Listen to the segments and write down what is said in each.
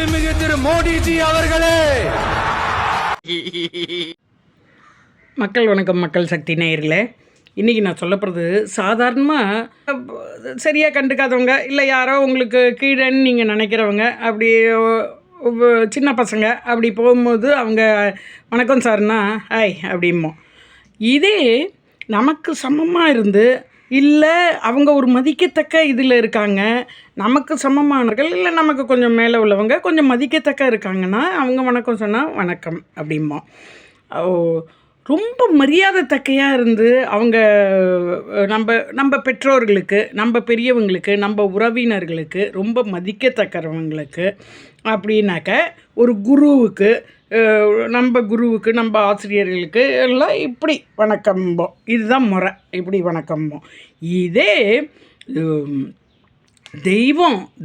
மாண்புமிகு திரு மோடிஜி அவர்களே. மக்கள் வணக்கம். மக்கள் சக்தி நேயர்களே, இன்றைக்கி நான் சொல்ல போகிறது சாதாரணமாக சரியாக கண்டுக்காதவங்க, இல்லை யாரோ உங்களுக்கு கீழேன்னு நீங்கள் நினைக்கிறவங்க, அப்படி சின்ன பசங்க அப்படி போகும்போது அவங்க வணக்கம் சார்னா ஹாய் அப்படிம்போம். இதே நமக்கு சமமாக இருந்து, இல்லை அவங்க ஒரு மதிக்கத்தக்க இதில் இருக்காங்க, நமக்கு சமமானவர்கள் இல்லை நமக்கு கொஞ்சம் மேலே உள்ளவங்க கொஞ்சம் மதிக்கத்தக்க இருக்காங்கன்னா அவங்க வணக்கம் சொன்னால் வணக்கம் அப்படிம்போம். ரொம்ப மரியாதை தக்கையாக இருந்து அவங்க நம்ம பெற்றோர்களுக்கு, நம்ம பெரியவங்களுக்கு, நம்ம உறவினர்களுக்கு, ரொம்ப மதிக்கத்தக்கிறவங்களுக்கு அப்படின்னாக்க ஒரு குருவுக்கு, நம்ம குருவுக்கு, நம்ம ஆசிரியர்களுக்கு எல்லாம் இப்படி வணக்கம்போம். இதுதான் முறை, இப்படி வணக்கம்போம். இதே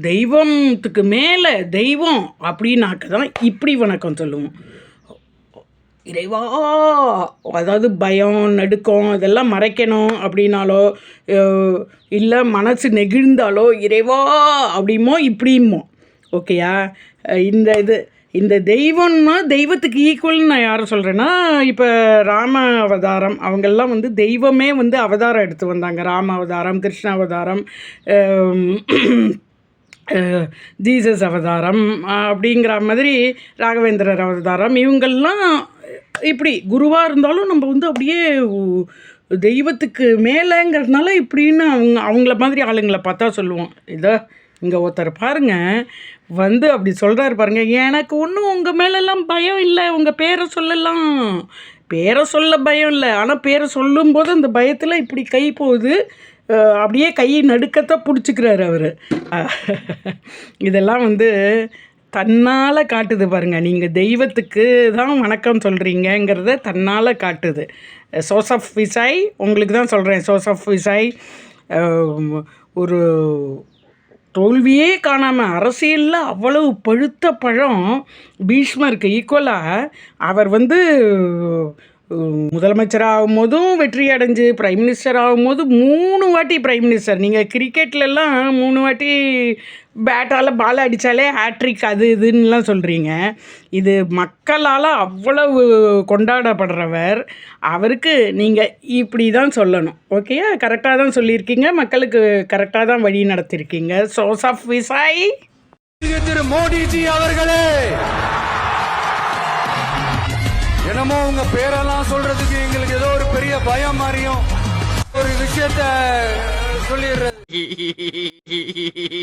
தெய்வத்துக்கு மேலே தெய்வம் அப்படின்னாக்க தான் இப்படி வணக்கம் சொல்லுவோம். இறைவா, அதாவது பயம், நடுக்கம் இதெல்லாம் மறைக்கணும் அப்படின்னாலோ, இல்லை மனசு நெகிழ்ந்தாலோ இறைவா அப்படிமோ இப்படிமோ. ஓகேயா? இந்த தெய்வம்னா தெய்வத்துக்கு ஈக்குவல்னு நான் யாரை சொல்கிறேன்னா, இப்போ ராம அவதாரம் அவங்கெல்லாம் தெய்வமே அவதாரம் எடுத்து வந்தாங்க. ராம அவதாரம், கிருஷ்ண அவதாரம், ஜீசஸ் அவதாரம் அப்படிங்கிற மாதிரி ராகவேந்திரர் அவதாரம், இவங்கெல்லாம் இப்படி குருவாக இருந்தாலும் நம்ம அப்படியே தெய்வத்துக்கு மேலேங்கிறதுனால இப்படின்னு அவங்கள மாதிரி ஆளுங்களை பார்த்தா சொல்லுவோம். இதோ இங்கே ஒருத்தர் பாருங்கள் அப்படி சொல்கிறாரு பாருங்கள், எனக்கு ஒன்றும் உங்கள் மேலெல்லாம் பயம் இல்லை, உங்கள் பேரை சொல்லலாம், பேரை சொல்ல பயம் இல்லை, ஆனால் பேரை சொல்லும்போது அந்த பயத்தில் இப்படி கை போகுது, அப்படியே கை நடுக்கத்தை பிடிச்சிக்கிறாரு அவர். இதெல்லாம் தன்னால் காட்டுது பாருங்கள். நீங்கள் தெய்வத்துக்கு தான் வணக்கம் சொல்கிறீங்கிறத தன்னால் காட்டுது. சோசப் விசாய் உங்களுக்கு தான் சொல்கிறேன். சோசப் விசாய் ஒரு தோல்வியே காணாமல் அரசியலில் அவ்வளவு பழுத்த பழம் பீஷ்மருக்கு ஈக்குவலாக அவர் முதலமைச்சர் ஆகும்போதும் வெற்றி அடைஞ்சு பிரைம் மினிஸ்டர் ஆகும்போது 3 வாட்டி பிரைம் மினிஸ்டர். நீங்கள் கிரிக்கெட்லலாம் 3 வாட்டி பேட்டால் பால் அடித்தாலே ஹேட்ரிக் அது இதுன்னெலாம் சொல்கிறீங்க. இது மக்களால் அவ்வளவு கொண்டாடப்படுறவர். அவருக்கு நீங்கள் இப்படி தான் சொல்லணும். ஓகேயா? கரெக்டாக தான் சொல்லியிருக்கீங்க, மக்களுக்கு கரெக்டாக தான் வழி நடத்தியிருக்கீங்க. சோசப் விசாய் திரு மோடிஜி அவர்களே. என்னமோ உங்க பேரெல்லாம் சொல்றதுக்கு எங்களுக்கு ஏதோ ஒரு பெரிய பயம் மாதிரியும் ஒரு விஷயத்த சொல்லிடுறது.